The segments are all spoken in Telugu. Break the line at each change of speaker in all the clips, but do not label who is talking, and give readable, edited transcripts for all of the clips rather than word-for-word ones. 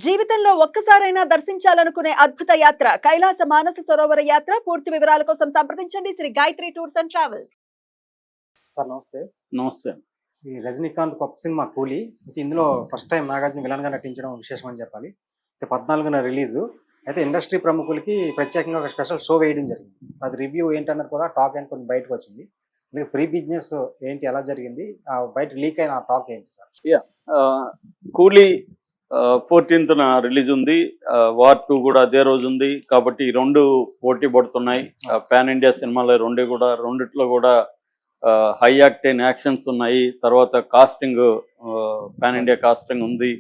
జీవితంలో ఒక్కసారైనా దర్శించాలనుకునే అద్భుత యాత్ర కైలాస మానస సరోవర యాత్ర. పూర్తి వివరాల కోసం సంప్రదించండి Shri Gayatri tours and travels.
Sir నమస్తే.
నమస్తే.
ఈ రజనీకాంత్ కొత్త సినిమా 'కూలీ' అయితే ఇందులో ఫస్ట్ టైం నాగార్జున విలన్‌గా నటించడం విశేషం అని చెప్పాలి. అయితే 14న రిలీజు. అయితే ఇండస్ట్రీ ప్రముఖులకి ప్రత్యేకంగా ఒక స్పెషల్ షో వేయడం జరిగింది. అది రివ్యూ ఏంటన్నది కూడా టాక్ అని కొన్ని బయటకు వచ్చింది. మీకు ప్రీ బిజినెస్ ఏంటి, ఎలా జరిగింది, బయట లీక్ అయిన టాక్ ఏంటి సార్?
కూలీ 14న రిలీజ్ ఉంది. వార్ 2 కూడా అదే రోజు ఉంది. కాబట్టి ఈ రెండు పోటీ పడుతున్నాయి. పాన్ ఇండియా సినిమాలు రెండిట్లో కూడా హై యాక్టైన్ యాక్షన్స్ ఉన్నాయి. తర్వాత కాస్టింగ్ పాన్ ఇండియా కాస్టింగ్ ఉంది.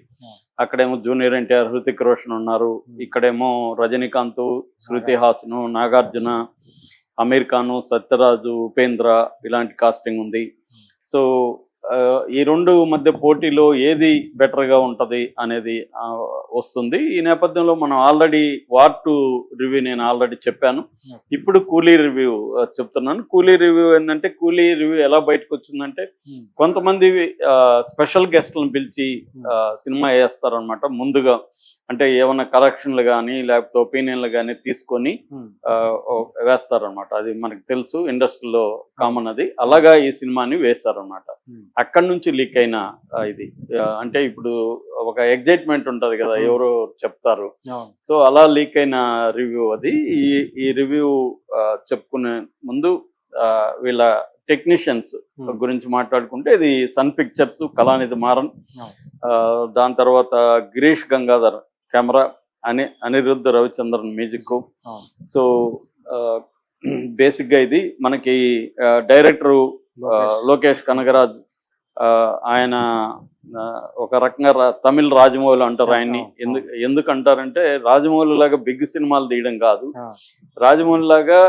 అక్కడేమో జూనియర్ ఎన్టీఆర్, హృతిక్ రోషన్ ఉన్నారు. ఇక్కడేమో రజనీకాంత్, శృతి హాసన్, నాగార్జున, అమీర్ ఖాన్, సత్యరాజు, ఉపేంద్ర ఇలాంటి కాస్టింగ్ ఉంది. సో ఈ రెండు మధ్య పోటీలో ఏది బెటర్గా ఉంటుంది అనేది వస్తుంది. ఈ నేపథ్యంలో మనం ఆల్రెడీ వార్ 2 రివ్యూ నేను ఆల్రెడీ చెప్పాను. ఇప్పుడు కూలీ రివ్యూ చెప్తున్నాను. కూలీ రివ్యూ ఏంటంటే, కూలీ రివ్యూ ఎలా బయటకు వచ్చిందంటే, కొంతమంది స్పెషల్ గెస్ట్లను పిలిచి సినిమా వేస్తారనమాట. ముందుగా అంటే ఏమన్నా కరెక్షన్లు కానీ లేకపోతే ఒపీనియన్లు కానీ తీసుకొని వేస్తారనమాట. అది మనకు తెలుసు, ఇండస్ట్రీలో కామన్ అది. అలాగా ఈ సినిమాని వేస్తారనమాట. అక్కడి నుంచి లీక్ అయిన ఇది అంటే ఇప్పుడు ఒక ఎగ్జైట్మెంట్ ఉంటుంది కదా, ఎవరో చెప్తారు. సో అలా లీక్ అయిన రివ్యూ అది. ఈ రివ్యూ చెప్పుకునే ముందు వీళ్ళ టెక్నీషియన్స్ గురించి మాట్లాడుకుంటే, ఇది సన్ పిక్చర్స్, కళానిధి మారన్, దాని తర్వాత Girish Gangadhar camera, Anirudh Ravichandran music. So బేసిక్గా ఇది మనకి డైరెక్టరు లోకేష్ కనగరాజ్. ఆయన ఒక రకంగా తమిళ్ రాజమౌళి అంటారు ఆయన్ని. ఎందుకు అంటారంటే, రాజమౌళి లాగా బిగ్ సినిమాలు తీయడం కాదు, రాజమౌళి లాగా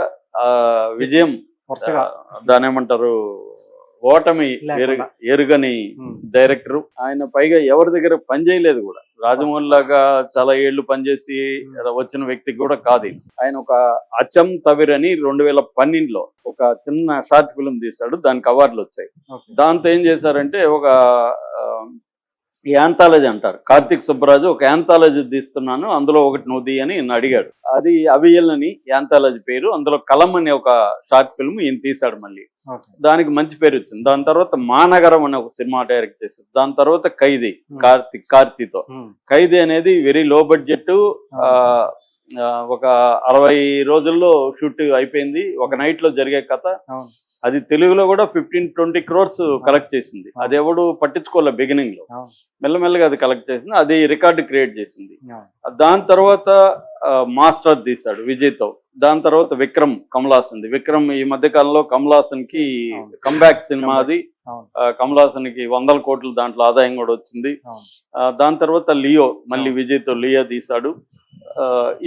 విజయం, దాని ఏమంటారు, ఓటమి ఎరుగని డైరెక్టర్ ఆయన. పైగా ఎవరి దగ్గర పని చేయలేదు కూడా. రాజమౌళి లాగా చాలా ఏళ్ళు పనిచేసి వచ్చిన వ్యక్తికి కూడా కాదు ఆయన. ఒక అచం తవిర్ అని 2012లో ఒక చిన్న షార్ట్ ఫిల్మ్ తీశాడు. దానికి అవార్డులు వచ్చాయి. దాంతో ఏం చేశారంటే, ఒక యాంథాలజీ అంటారు, కార్తిక్ సుబ్బరాజు ఒక యాంథాలజీ తీస్తున్నాను, అందులో ఒకటి నువ్వు అని అడిగాడు. అది అవియల్ అని యాంథాలజీ పేరు. అందులో కలం అనే ఒక షార్ట్ ఫిల్మ్ ఈయన తీశాడు. మళ్ళీ దానికి మంచి పేరు వచ్చింది. దాని తర్వాత మానగరం అనే ఒక సినిమా డైరెక్ట్ చేశాడు. దాని తర్వాత ఖైదీ, కార్తీతో. ఖైదీ అనేది వెరీ లో బడ్జెట్, ఒక 60 రోజుల్లో షూట్ అయిపోయింది. ఒక నైట్ లో జరిగే కథ. అది తెలుగులో కూడా 15-20 crores కలెక్ట్ చేసింది. అది ఎవడు పట్టించుకోలే బిగినింగ్ లో, మెల్లమెల్లగా అది కలెక్ట్ చేసింది. అది రికార్డు క్రియేట్ చేసింది. దాని తర్వాత మాస్టర్ తీశాడు విజయ్తో. దాని తర్వాత విక్రమ్, కమల్ హాసన్. విక్రమ్ ఈ మధ్య కాలంలో కమల్ హాసన్ కి కంబ్యాక్ సినిమా అది. కమల్ హాసన్ కి 100 కోట్లు దాంట్లో ఆదాయం కూడా వచ్చింది. దాని తర్వాత లియో, మళ్ళీ విజయ్తో లియో తీశాడు.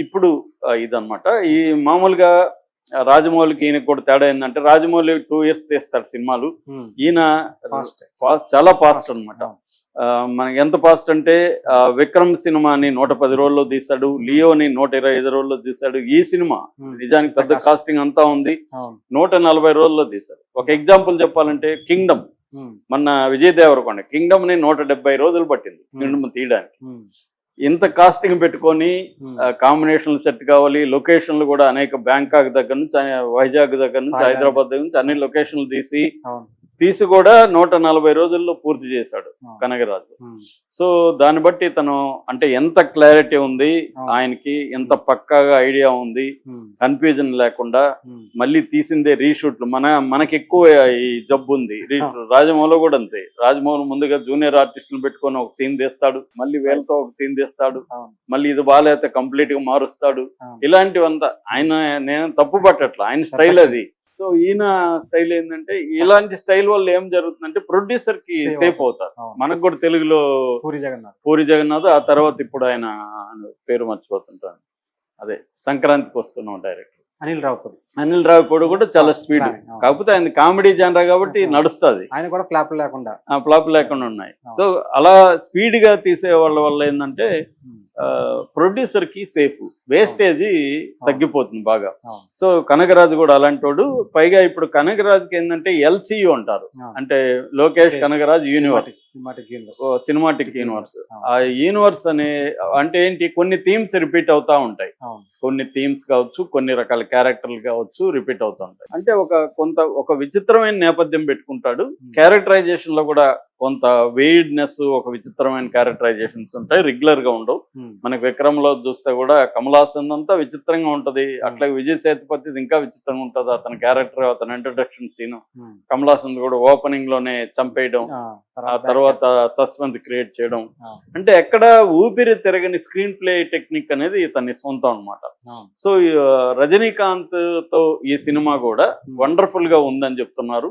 ఇప్పుడు ఇదన్నమాట. ఈ మామూలుగా రాజమౌళికి ఈయన కూడా తేడా ఏంటంటే, రాజమౌళి 2 years తీస్తాడు సినిమాలు, ఈయన చాలా ఫాస్ట్ అనమాట. మనకి ఎంత ఫాస్ట్ అంటే, విక్రమ్ సినిమాని 110 రోజుల్లో తీశాడు, లియోని 125 రోజుల్లో తీశాడు. ఈ సినిమా నిజానికి పెద్ద కాస్టింగ్ అంతా ఉంది, 140 రోజుల్లో తీశాడు. ఒక ఎగ్జాంపుల్ చెప్పాలంటే, కింగ్డమ్, మొన్న విజయ్ దేవరకొండ కింగ్డమ్ ని 170 రోజులు పట్టింది కింగ్డమ్ తీయడానికి. ఇంత కాస్టింగ్ పెట్టుకొని కాంబినేషన్లు సెట్ కావాలి, లొకేషన్లు కూడా అనేక, బ్యాంకాక్ దగ్గర నుంచి, వైజాగ్ దగ్గర నుంచి, హైదరాబాద్ దగ్గర నుంచి అన్ని లొకేషన్లు తీసి కూడా 140 రోజుల్లో పూర్తి చేశాడు కనగరాజు. సో దాన్ని బట్టి తను అంటే ఎంత క్లారిటీ ఉంది ఆయనకి, ఎంత పక్కాగా ఐడియా ఉంది, కన్ఫ్యూజన్ లేకుండా. మళ్ళీ తీసిందే రీషూట్లు. మనకి ఎక్కువ ఈ జబ్బు ఉంది. రాజమౌళి కూడా అంతే. రాజమౌళి ముందుగా జూనియర్ ఆర్టిస్టులు పెట్టుకొని ఒక సీన్ తీస్తాడు, మళ్ళీ వీళ్ళతో ఒక సీన్ తీస్తాడు, మళ్ళీ ఇది బాగాలేతే కంప్లీట్ గా మారుస్తాడు. ఇలాంటివంతా ఆయన, నేను తప్పు పట్టట్లా, ఆయన స్టైల్ అది. సో ఈయన స్టైల్ ఏంటంటే, ఇలాంటి స్టైల్ వల్ల ఏం జరుగుతుందంటే ప్రొడ్యూసర్ కి సేఫ్ అవుతారు. మనకు కూడా తెలుగులో పూరి జగన్నాథ్, ఆ తర్వాత ఇప్పుడు ఆయన పేరు మర్చిపోతుంటాను, అదే సంక్రాంతికి వస్తున్నాం డైరెక్టర్ అనిల్ రావిపూడి కూడా చాలా స్పీడ్. కాకపోతే ఆయన కామెడీ జనరా కాబట్టి నడుస్తుంది, ఆయన కూడా ఫ్లాప్ లేకుండా ఉన్నాయి. సో అలా స్పీడ్ గా తీసే వాళ్ళ వల్ల ఏంటంటే, ప్రొడ్యూసర్ కి సేఫ్, వేస్టేజ్ తగ్గిపోతుంది బాగా.
అవును.
సో కనగరాజు కూడా అలాంటి వాడు. పైగా ఇప్పుడు కనగరాజుకి ఏంటంటే ఎల్సియు అంటారు,
అవును.
అంటే Lokesh Kanagaraj universe, cinematic universe. ఆ యూనివర్స్ అనే అంటే ఏంటి, కొన్ని థీమ్స్ రిపీట్ అవుతా ఉంటాయి,
అవును.
కొన్ని థీమ్స్ కావచ్చు, కొన్ని రకాల క్యారెక్టర్లు కావచ్చు రిపీట్ అవుతూ ఉంటాయి. అంటే ఒక విచిత్రమైన నేపథ్యం పెట్టుకుంటాడు. క్యారెక్టరైజేషన్ లో కూడా కొంత వెయిడ్నెస్, ఒక విచిత్రమైన క్యారెక్టరైజేషన్స్ ఉంటాయి, రెగ్యులర్ గా ఉండవు. మనకి విక్రమ్ లో చూస్తే కూడా కమల్ హాసన్ అంతా విచిత్రంగా ఉంటది, అట్లాగే విజయ్ సేతుపతి ఇంకా విచిత్రంగా ఉంటది అతని క్యారెక్టర్, అతని ఇంట్రడక్షన్ సీన్. కమల్ హాసన్ కూడా ఓపెనింగ్ లోనే చంపేయడం, ఆ తర్వాత సస్పెన్స్ క్రియేట్ చేయడం, అంటే ఎక్కడ ఊపిరి తిరగని స్క్రీన్ ప్లే టెక్నిక్ అనేది ఇతని సొంతం అన్నమాట. సో రజనీకాంత్ తో ఈ సినిమా కూడా వండర్ఫుల్ గా ఉందని చెప్తున్నారు.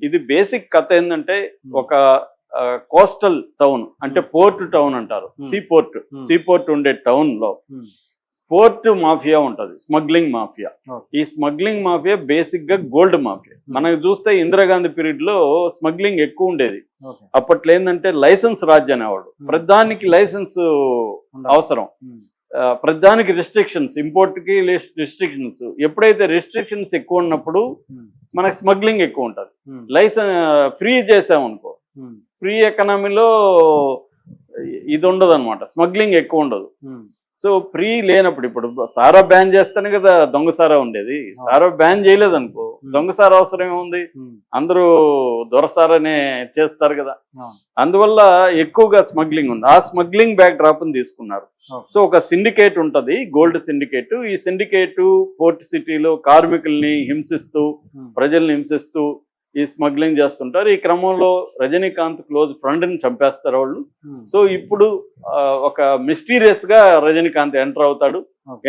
ఇది బేసిక్ కథ ఏంటంటే, ఒక కోస్టల్ టౌన్, అంటే పోర్ట్ టౌన్ అంటారు, సీపోర్ట్ ఉండే టౌన్ లో పోర్ట్ మాఫియా ఉంటది, స్మగ్లింగ్ మాఫియా. ఈ స్మగ్లింగ్ మాఫియా బేసిక్ గా గోల్డ్ మాఫియా. మనకు చూస్తే ఇందిరాగాంధీ పీరియడ్ లో స్మగ్లింగ్ ఎక్కువ ఉండేది. అప్పట్లో ఏంటంటే లైసెన్స్ రాజ్యం అనేవాడు, ప్రధానికి లైసెన్స్ అవసరం, ప్రధానికి రిస్ట్రిక్షన్స్, ఇంపోర్ట్ కి రిస్ట్రిక్షన్స్. ఎప్పుడైతే రిస్ట్రిక్షన్స్ ఎక్కువ ఉన్నప్పుడు మనకి స్మగ్లింగ్ ఎక్కువ ఉంటది. లైసెన్స్ ఫ్రీ చేసామనుకో, ఫ్రీ ఎకనామీలో ఇది ఉండదు అనమాట, స్మగ్లింగ్ ఎక్కువ ఉండదు. సో ఫ్రీ లేనప్పుడు, ఇప్పుడు సారా బ్యాన్ చేస్తేనే కదా దొంగ సారా ఉండేది. సారా బ్యాన్ చేయలేదు అనుకో, దొంగ సారా అవసరం ఏముంది, అందరూ దొరసారానే చేస్తారు కదా. అందువల్ల ఎక్కువగా స్మగ్లింగ్ ఉంది. ఆ స్మగ్లింగ్ బ్యాక్ డ్రాప్ తీసుకున్నారు. సో ఒక సిండికేట్ ఉంటది, గోల్డ్ సిండికేట్. ఈ సిండికేట్ పోర్ట్ సిటీలో కార్మికుల్ని హింసిస్తూ, ప్రజల్ని హింసిస్తూ ఈ స్మగ్లింగ్ చేస్తుంటారు. ఈ క్రమంలో రజనీకాంత్ క్లోజ్ ఫ్రెండ్ ని చంపేస్తారు వాళ్ళు. సో ఇప్పుడు ఒక మిస్టీరియస్ గా రజనీకాంత్ ఎంటర్ అవుతాడు.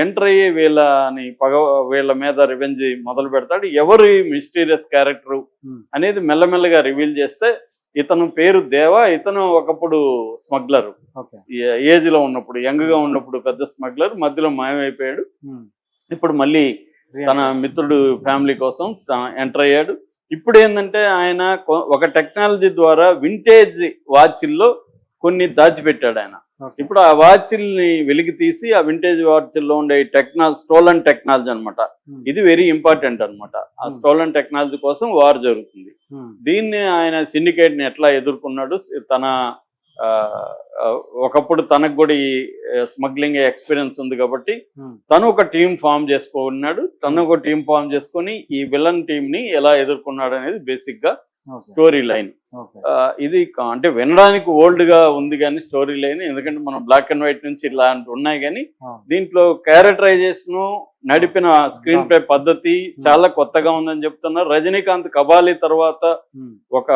ఎంటర్ అయ్యి వీళ్ళ మీద రివెంజ్ మొదలు పెడతాడు. ఎవరు ఈ మిస్టీరియస్ క్యారెక్టర్ అనేది మెల్లమెల్లగా రివీల్ చేస్తే, ఇతను పేరు దేవా. ఇతను ఒకప్పుడు స్మగ్లర్, ఏజ్ లో ఉన్నప్పుడు, యంగ్ గా ఉన్నప్పుడు పెద్ద స్మగ్లర్, మధ్యలో మాయమైపోయాడు. ఇప్పుడు మళ్ళీ తన మిత్రుడు ఫ్యామిలీ కోసం ఎంటర్ అయ్యాడు. ఇప్పుడు ఏంటంటే ఆయన ఒక టెక్నాలజీ ద్వారా వింటేజ్ వాచ్ల్లో కొన్ని దాచిపెట్టాడు ఆయన. ఇప్పుడు ఆ వాచ్ల్ని వెలికి తీసి, ఆ వింటేజ్ వాచ్ల్లో ఉండే స్టోలన్ టెక్నాలజీ అనమాట, ఇది వెరీ ఇంపార్టెంట్ అనమాట. ఆ స్టోలన్ టెక్నాలజీ కోసం వార్ జరుగుతుంది. దీన్ని ఆయన సిండికేట్ ని ఎట్లా ఎదుర్కొన్నాడు, ఒకప్పుడు తనకు కూడా ఈ స్మగ్లింగ్ ఎక్స్పీరియన్స్ ఉంది కాబట్టి తను ఒక టీం ఫామ్ చేసుకున్నాడు. తను ఒక టీం ఫామ్ చేసుకొని ఈ విలన్ టీం ని ఎలా ఎదుర్కొన్నాడు అనేది బేసిక్ గా స్టోరీ లైన్. ఇది అంటే వినడానికి ఓల్డ్ గా ఉంది కానీ స్టోరీ లైన్, ఎందుకంటే మనం బ్లాక్ అండ్ వైట్ నుంచి ఇలాంటి ఉన్నాయి. కానీ దీంట్లో క్యారెక్టరైజేషన్, నడిపిన స్క్రీన్ ప్లే పద్ధతి చాలా కొత్తగా ఉందని చెప్తున్నారు. రజనీకాంత్ కబాలి తర్వాత ఒక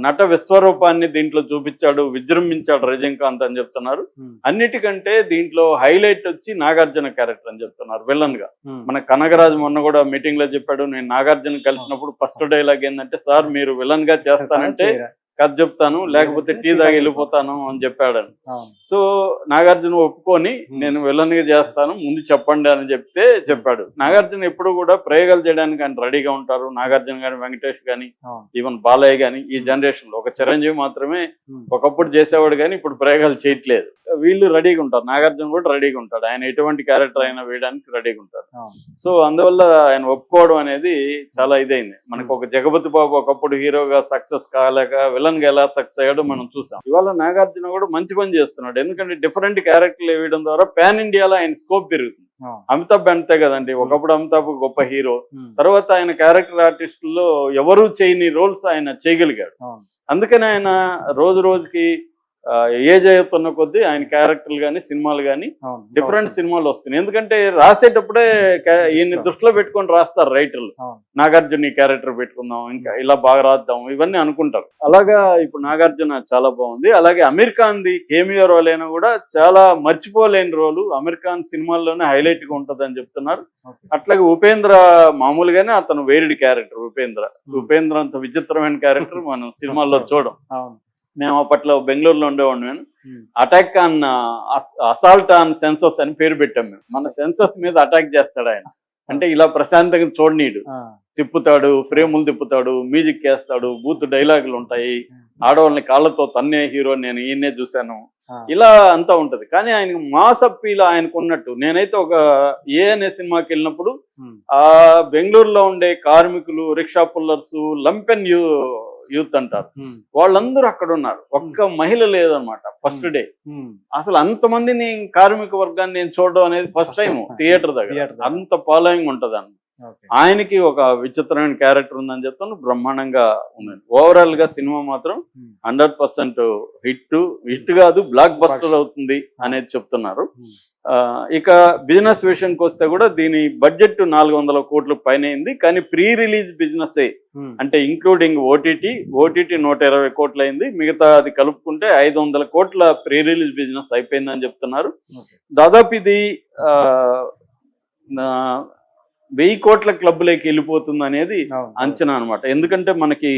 నట విశ్వరూపాన్ని దీంట్లో చూపించాడు, విజృంభించాడు రజనీకాంత్ అని చెప్తున్నారు. అన్నిటికంటే దీంట్లో హైలైట్ వచ్చి నాగార్జున క్యారెక్టర్ అని చెప్తున్నారు విలన్ గా. మన కనగరాజు మొన్న కూడా మీటింగ్ లో చెప్పాడు, నేను నాగార్జున కలిసినప్పుడు ఫస్ట్ డైలాగ్ ఏంటంటే, సార్ మీరు విలన్ గా చేస్తానంటే కథ చెప్తాను, లేకపోతే టీ దాగి వెళ్ళిపోతాను అని చెప్పాడని. సో నాగార్జున ఒప్పుకొని నేను విలన్ గా చేస్తాను, ముందు చెప్పండి అని చెప్పాడు. నాగార్జున ఎప్పుడు కూడా ప్రయోగాలు చేయడానికి ఆయన రెడీగా ఉంటారు. నాగార్జున గాని, వెంకటేష్ గాని, ఈవెన్ బాలయ్య గాని, ఈ జనరేషన్ లో ఒక చిరంజీవి మాత్రమే ఒకప్పుడు చేసేవాడు కానీ ఇప్పుడు ప్రయోగాలు చేయట్లేదు. వీళ్ళు రెడీగా ఉంటారు, నాగార్జున కూడా రెడీగా ఉంటాడు, ఆయన ఎటువంటి క్యారెక్టర్ అయినా వేయడానికి రెడీగా ఉంటారు. సో అందువల్ల ఆయన ఒప్పుకోవడం అనేది చాలా ఇదైంది. మనకు ఒక జగపతి బాబు ఒకప్పుడు హీరోగా సక్సెస్ కాలేక విలన్ గా ఎలా సక్సెస్ అయ్యాడో మనం చూసాం. ఇవాళ నాగార్జున కూడా మంచి పని చేస్తున్నాడు, ఎందుకంటే డిఫరెంట్ క్యారెక్టర్లు వేయడం ద్వారా పాన్ ఇండియాలో ఆయన స్కోప్ పెరుగుతుంది. అమితాబ్ అంతే కదండి, ఒకప్పుడు అమితాబ్ గొప్ప హీరో, తర్వాత ఆయన క్యారెక్టర్ ఆర్టిస్టుల్లో ఎవరు చేయని రోల్స్ ఆయన చేయగలిగాడు. అందుకని ఆయన రోజు రోజుకి ఏజ్ అవుతున్న కొద్దీ ఆయన క్యారెక్టర్లు కానీ, సినిమాలు కానీ డిఫరెంట్ సినిమాలు వస్తున్నాయి. ఎందుకంటే రాసేటప్పుడే ఈయన్ని దృష్టిలో పెట్టుకొని రాస్తారు రైటర్లు. నాగార్జున ఈ క్యారెక్టర్ పెట్టుకుందాం, ఇంకా ఇలా బాగా రాద్దాం, ఇవన్నీ అనుకుంటారు. అలాగా ఇప్పుడు నాగార్జున చాలా బాగుంది. అలాగే అమీర్ ఖాన్ ది కేమియో రోల్ అయినా కూడా చాలా మర్చిపోలేని రోలు, అమీర్ ఖాన్ సినిమాల్లోనే హైలైట్ గా ఉంటది అని చెప్తున్నారు. అట్లాగే ఉపేంద్ర మామూలుగానే అతను వేరిడ్ క్యారెక్టర్. ఉపేంద్ర అంత విచిత్రమైన క్యారెక్టర్ మనం సినిమాల్లో చూడం. మేము అప్పట్లో బెంగళూరులో ఉండేవాడిని. నేను attack on assault on census అని పేరు పెట్టాం మేము. మన సెన్సస్ మీద అటాక్ చేస్తాడు ఆయన. అంటే ఇలా ప్రశాంతంగా చూడనీడు, తిప్పుతాడు, ఫ్రేములు తిప్పుతాడు, మ్యూజిక్ వేస్తాడు, బూత్ డైలాగులు ఉంటాయి, ఆడవాళ్ళని కాళ్ళతో తన్నే హీరో నేను ఈయన్నే చూశాను, ఇలా అంతా ఉంటది. కానీ ఆయనకు మాస్ అప్పీల్ ఆయనకు ఉన్నట్టు, నేనైతే ఒక ఏ అనే సినిమాకి వెళ్ళినప్పుడు ఆ బెంగళూరులో ఉండే కార్మికులు, రిక్షా పుల్లర్స్, లంపెన్ యూత్ అంటారు, వాళ్ళందరూ అక్కడ ఉన్నారు. ఒక్క మహిళ లేదనమాట ఫస్ట్ డే. అసలు అంతమందిని కార్మిక వర్గాన్ని నేను చూడడం అనేది ఫస్ట్ టైం థియేటర్ దగ్గర. అంత ఫాలోయింగ్ ఉంటది అన్న. ఆయనకి ఒక విచిత్రమైన క్యారెక్టర్ ఉందని చెప్తాను, బ్రహ్మాండంగా ఉందండి. ఓవరాల్ గా సినిమా మాత్రం 100% హిట్ కాదు, బ్లాక్ బస్టర్ అవుతుంది అనేది చెప్తున్నారు. ఇక బిజినెస్ విషయానికి వస్తే కూడా దీని బడ్జెట్ 400 కోట్ల పైన అయింది. కానీ ప్రీ రిలీజ్ బిజినెస్ అంటే ఇంక్లూడింగ్ ఓటీటీ 120 కోట్లు అయింది. మిగతా అది కలుపుకుంటే 500 కోట్ల ప్రీ రిలీజ్ బిజినెస్ అయిపోయిందని చెప్తున్నారు. దాదాపు ఇది 1000 కోట్ల క్లబ్లోకి వెళ్ళిపోతుంది అనేది అంచనా అనమాట. ఎందుకంటే మనకి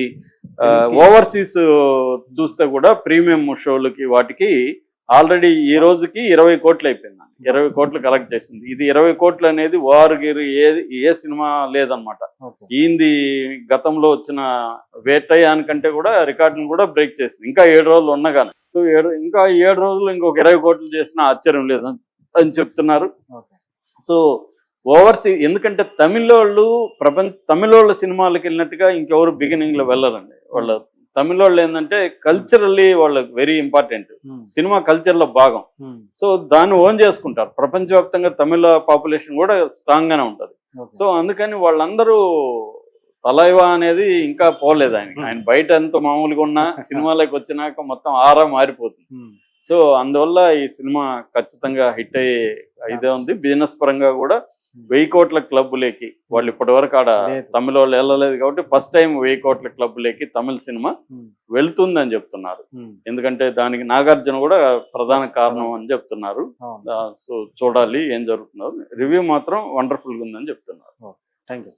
ఓవర్సీస్ చూస్తే కూడా ప్రీమియం షోలకి వాటికి ఆల్రెడీ ఈ రోజుకి 20 కోట్లు అయిపోయింది. 20 కోట్లు కలెక్ట్ చేసింది. ఇది 20 కోట్లు అనేది వారు ఏ సినిమా లేదనమాట. ఈంది గతంలో వచ్చిన వేటయానికంటే కూడా రికార్డును కూడా బ్రేక్ చేసింది. ఇంకా 7 రోజులు ఉన్నగానే. సో ఇంకా 7 రోజులు ఇంకొక 20 కోట్లు చేసినా ఆశ్చర్యం లేదు అని చెప్తున్నారు. సో ఓవర్సీ, ఎందుకంటే తమిళోళ్ళ సినిమాలకు వెళ్ళినట్టుగా ఇంకెవరు బిగినింగ్ లో వెళ్ళరండి. వాళ్ళ తమిళోళ్ళు ఏంటంటే కల్చరల్లీ వాళ్ళకి వెరీ ఇంపార్టెంట్, సినిమా కల్చర్ లో భాగం. సో దాన్ని ఓన్ చేసుకుంటారు. ప్రపంచవ్యాప్తంగా తమిళ పాపులేషన్ కూడా స్ట్రాంగ్ గానే ఉంటది. సో అందుకని వాళ్ళందరూ తలైవా అనేది ఇంకా పోలేదు ఆయనకి. ఆయన బయట ఎంత మామూలుగా ఉన్నా సినిమాలకు వచ్చినాక మొత్తం ఆరా మారిపోతుంది. సో అందువల్ల ఈ సినిమా ఖచ్చితంగా హిట్ అయ్యే ఉంది. బిజినెస్ పరంగా కూడా 1000 కోట్ల క్లబ్లోకి వాళ్ళు ఇప్పటి వరకు ఆడ తమిళ వాళ్ళు వెళ్ళలేదు కాబట్టి ఫస్ట్ టైం 1000 కోట్ల క్లబ్లోకి తమిళ సినిమా వెళ్తుందని చెప్తున్నారు. ఎందుకంటే దానికి నాగార్జున కూడా ప్రధాన కారణం అని చెప్తున్నారు. సో చూడాలి ఏం జరుగుతుందో. రివ్యూ మాత్రం వండర్ఫుల్ గా ఉందని చెప్తున్నారు.
Thank you.